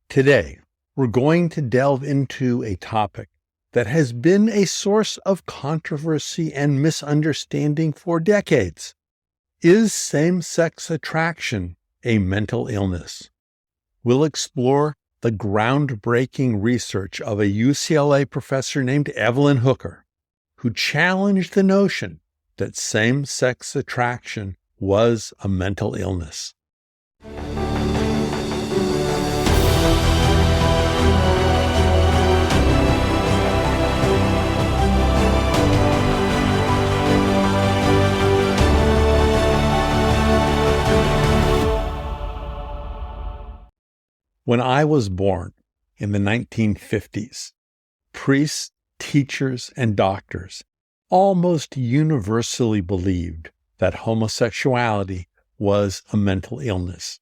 Today, we're going to delve into a topic that has been a source of controversy and misunderstanding for decades. Is same-sex attraction a mental illness? We'll explore the groundbreaking research of a UCLA professor named Evelyn Hooker, who challenged the notion that same-sex attraction was a mental illness. When I was born in the 1950s, priests, teachers, and doctors almost universally believed that homosexuality was a mental illness.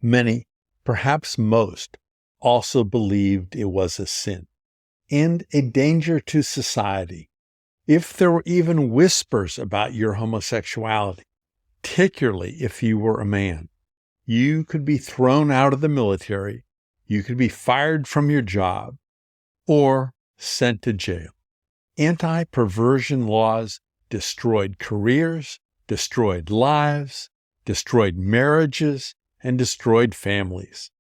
Many, perhaps most, also believed it was a sin and a danger to society. If there were even whispers about your homosexuality, particularly if you were a man, you could be thrown out of the military, you could be fired from your job, or sent to jail. Anti-perversion laws destroyed careers, destroyed lives, destroyed marriages, and destroyed families.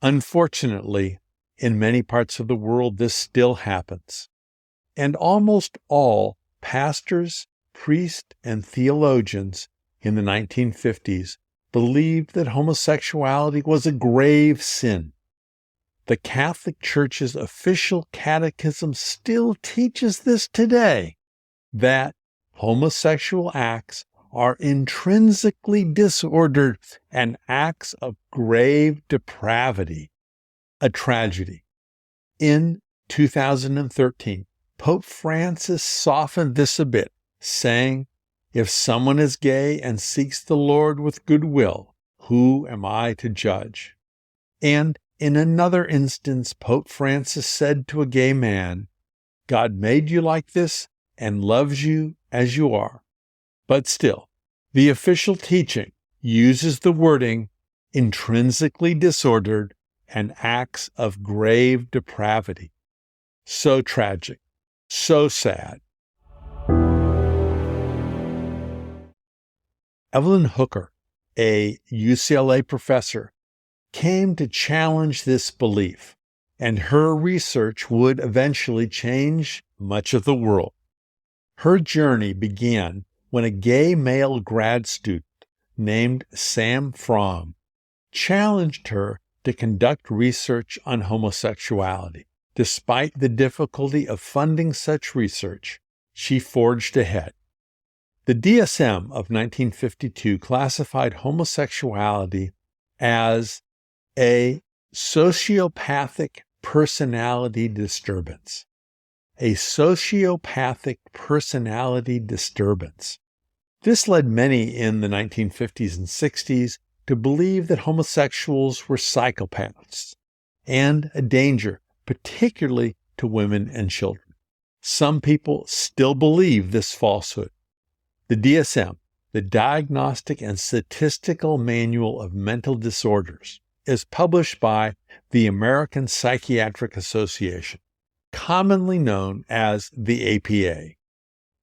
Unfortunately, in many parts of the world, this still happens. And almost all pastors, priests, and theologians in the 1950s believed that homosexuality was a grave sin. The Catholic Church's official catechism still teaches this today, that homosexual acts are intrinsically disordered and acts of grave depravity, a tragedy. In 2013, Pope Francis softened this a bit, saying, "If someone is gay and seeks the Lord with goodwill, who am I to judge?" And in another instance, Pope Francis said to a gay man, "God made you like this and loves you as you are." But still, the official teaching uses the wording intrinsically disordered and acts of grave depravity. So tragic, so sad. Evelyn Hooker, a UCLA professor, came to challenge this belief, and her research would eventually change much of the world. Her journey began when a gay male grad student named Sam Fromm challenged her to conduct research on homosexuality. Despite the difficulty of funding such research, she forged ahead. The DSM of 1952 classified homosexuality as a sociopathic personality disturbance. A sociopathic personality disturbance. This led many in the 1950s and 60s to believe that homosexuals were psychopaths and a danger, particularly to women and children. Some people still believe this falsehood. The DSM, the Diagnostic and Statistical Manual of Mental Disorders, is published by the American Psychiatric Association, commonly known as the APA.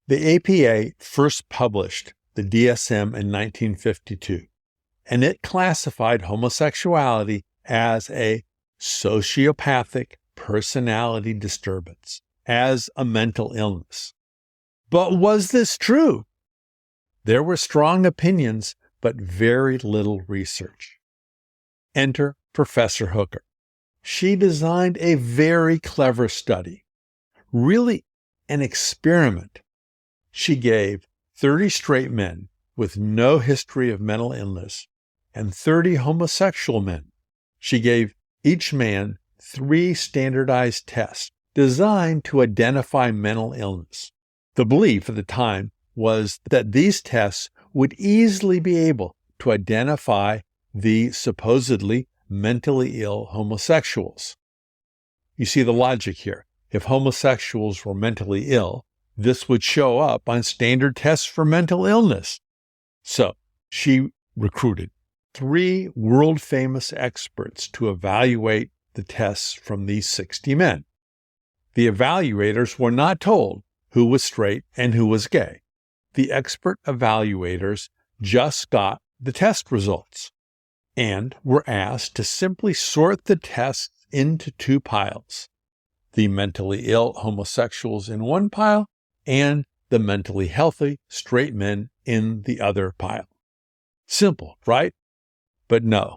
The APA first published the DSM in 1952, and it classified homosexuality as a sociopathic personality disturbance, as a mental illness. But was this true? There were strong opinions, but very little research. Enter Professor Hooker. She designed a very clever study, really an experiment. She gave 30 straight men with no history of mental illness and 30 homosexual men. She gave each man 3 standardized tests designed to identify mental illness. The belief at the time was that these tests would easily be able to identify the supposedly mentally ill homosexuals. You see the logic here. If homosexuals were mentally ill, this would show up on standard tests for mental illness. So she recruited 3 world-famous experts to evaluate the tests from these 60 men. The evaluators were not told who was straight and who was gay. The expert evaluators just got the test results and were asked to simply sort the tests into 2 piles: the mentally ill homosexuals in one pile and the mentally healthy straight men in the other pile. Simple, right? But no,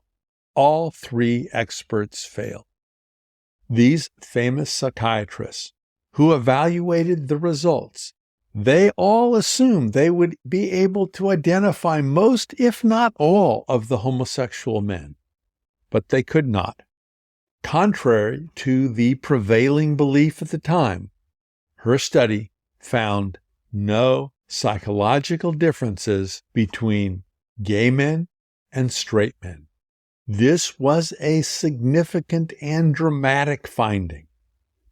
all 3 experts failed. These famous psychiatrists who evaluated the results, they all assumed they would be able to identify most, if not all, of the homosexual men. But they could not. Contrary to the prevailing belief at the time, her study found no psychological differences between gay men and straight men. This was a significant and dramatic finding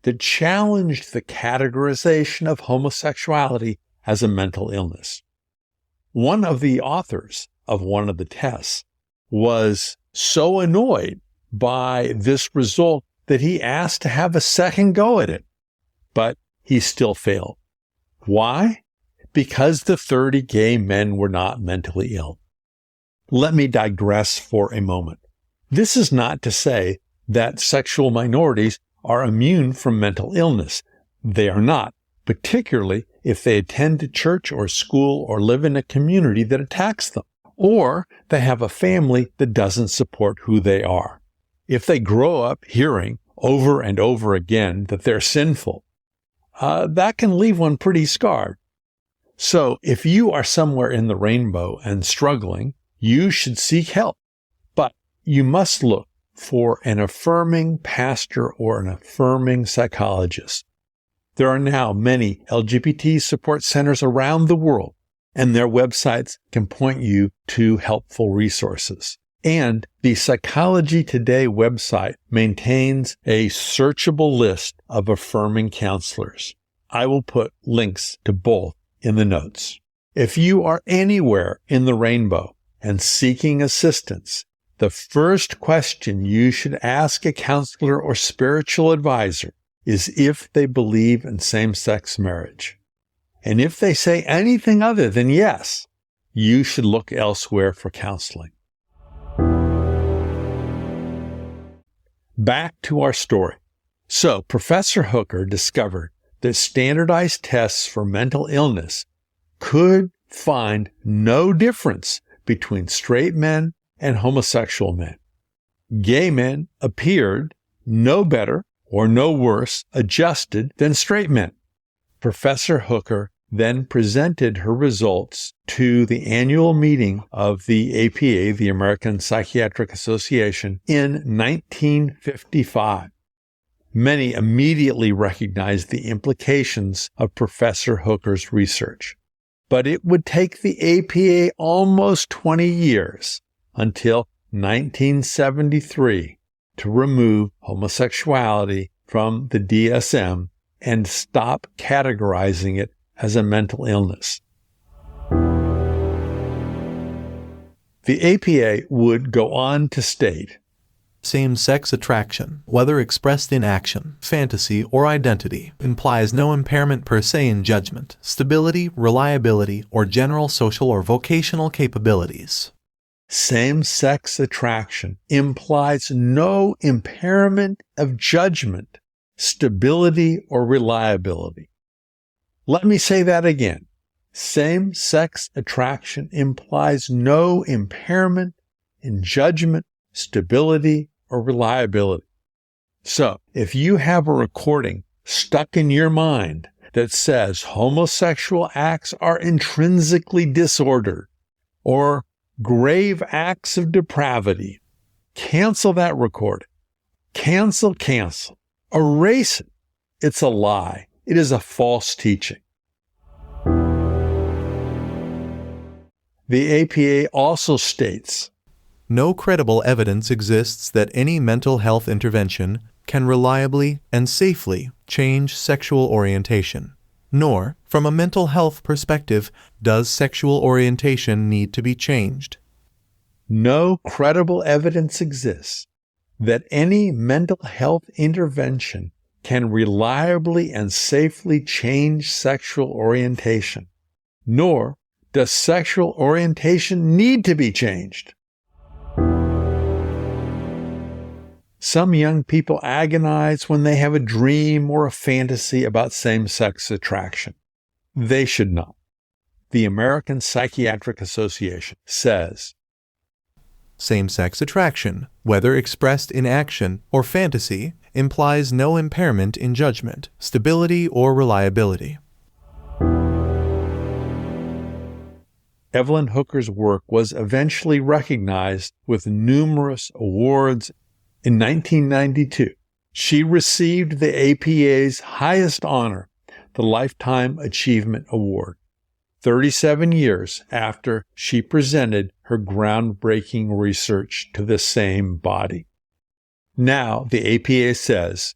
that challenged the categorization of homosexuality as a mental illness. One of the authors of one of the tests was so annoyed by this result that he asked to have a second go at it, but he still failed. Why? Because the 30 gay men were not mentally ill. Let me digress for a moment. This is not to say that sexual minorities are immune from mental illness. They are not, particularly if they attend a church or school or live in a community that attacks them, or they have a family that doesn't support who they are. If they grow up hearing over and over again that they're sinful, that can leave one pretty scarred. So if you are somewhere in the rainbow and struggling, you should seek help. But you must look for an affirming pastor or an affirming psychologist. There are now many LGBT support centers around the world, and their websites can point you to helpful resources. And the Psychology Today website maintains a searchable list of affirming counselors. I will put links to both in the notes. If you are anywhere in the rainbow and seeking assistance, the first question you should ask a counselor or spiritual advisor is if they believe in same-sex marriage. And if they say anything other than yes, you should look elsewhere for counseling. Back to our story. So, Professor Hooker discovered that standardized tests for mental illness could find no difference between straight men and homosexual men. Gay men appeared no better or no worse adjusted than straight men. Professor Hooker then presented her results to the annual meeting of the APA, the American Psychiatric Association, in 1955. Many immediately recognized the implications of Professor Hooker's research. But it would take the APA almost 20 years until 1973 to remove homosexuality from the DSM and stop categorizing it as a mental illness. The APA would go on to state, same-sex attraction, whether expressed in action, fantasy, or identity, implies no impairment per se in judgment, stability, reliability, or general social or vocational capabilities. Same-sex attraction implies no impairment of judgment, stability, or reliability. Let me say that again. Same-sex attraction implies no impairment in judgment, stability, or reliability. So, if you have a recording stuck in your mind that says homosexual acts are intrinsically disordered or grave acts of depravity, cancel that recording. Cancel. Erase it. It's a lie. It is a false teaching. The APA also states, no credible evidence exists that any mental health intervention can reliably and safely change sexual orientation, nor, from a mental health perspective, does sexual orientation need to be changed. no credible evidence exists that any mental health intervention can reliably and safely change sexual orientation, nor does sexual orientation need to be changed. Some young people agonize when they have a dream or a fantasy about same-sex attraction. They should not. The American Psychiatric Association says, same-sex attraction, whether expressed in action or fantasy, implies no impairment in judgment, stability, or reliability. Evelyn Hooker's work was eventually recognized with numerous awards. In 1992, she received the APA's highest honor, the Lifetime Achievement Award, 37 years after she presented her groundbreaking research to the same body. Now, the APA says,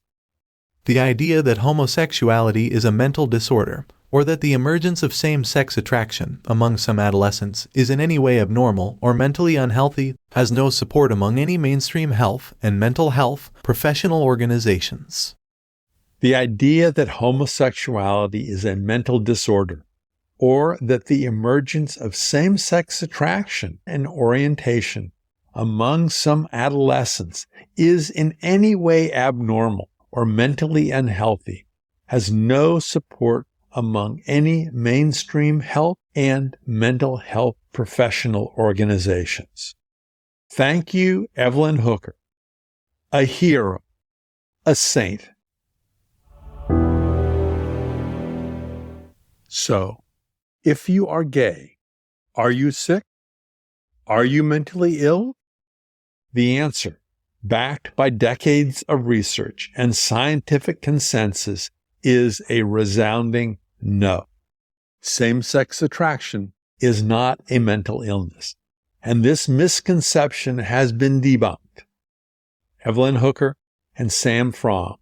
the idea that homosexuality is a mental disorder, or that the emergence of same-sex attraction among some adolescents is in any way abnormal or mentally unhealthy, has no support among any mainstream health and mental health professional organizations. The idea that homosexuality is a mental disorder, or that the emergence of same-sex attraction and orientation among some adolescents is in any way abnormal or mentally unhealthy, has no support among any mainstream health and mental health professional organizations. Thank you, Evelyn Hooker, a hero, a saint. So, if you are gay, are you sick? Are you mentally ill? The answer, backed by decades of research and scientific consensus, is a resounding no. Same-sex attraction is not a mental illness, and this misconception has been debunked. Evelyn Hooker and Sam Fromm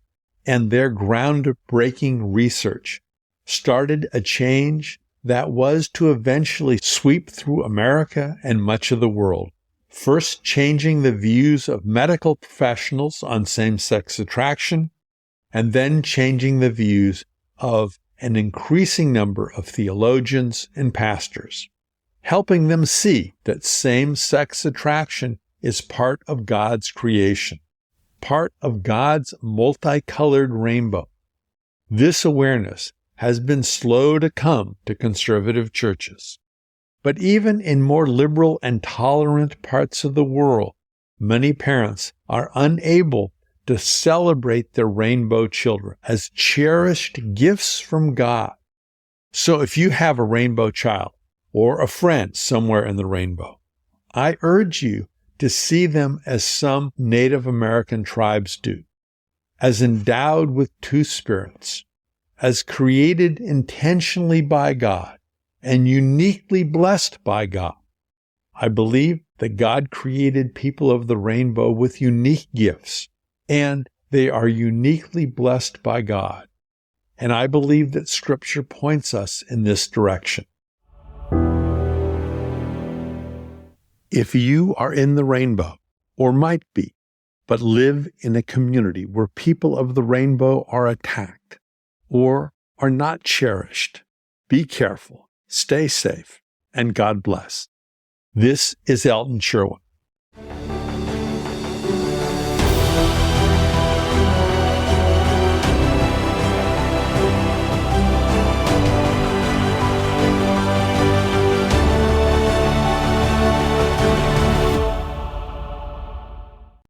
and their groundbreaking research started a change that was to eventually sweep through America and much of the world, first changing the views of medical professionals on same-sex attraction, and then changing the views of an increasing number of theologians and pastors, helping them see that same-sex attraction is part of God's creation, part of God's multicolored rainbow. This awareness has been slow to come to conservative churches. But even in more liberal and tolerant parts of the world, many parents are unable to celebrate their rainbow children as cherished gifts from God. So if you have a rainbow child or a friend somewhere in the rainbow, I urge you to see them as some Native American tribes do, as endowed with two spirits, as created intentionally by God and uniquely blessed by God. I believe that God created people of the rainbow with unique gifts, and they are uniquely blessed by God. And I believe that Scripture points us in this direction. If you are in the rainbow, or might be, but live in a community where people of the rainbow are attacked or are not cherished, be careful, stay safe, and God bless. This is Elton Sherwin.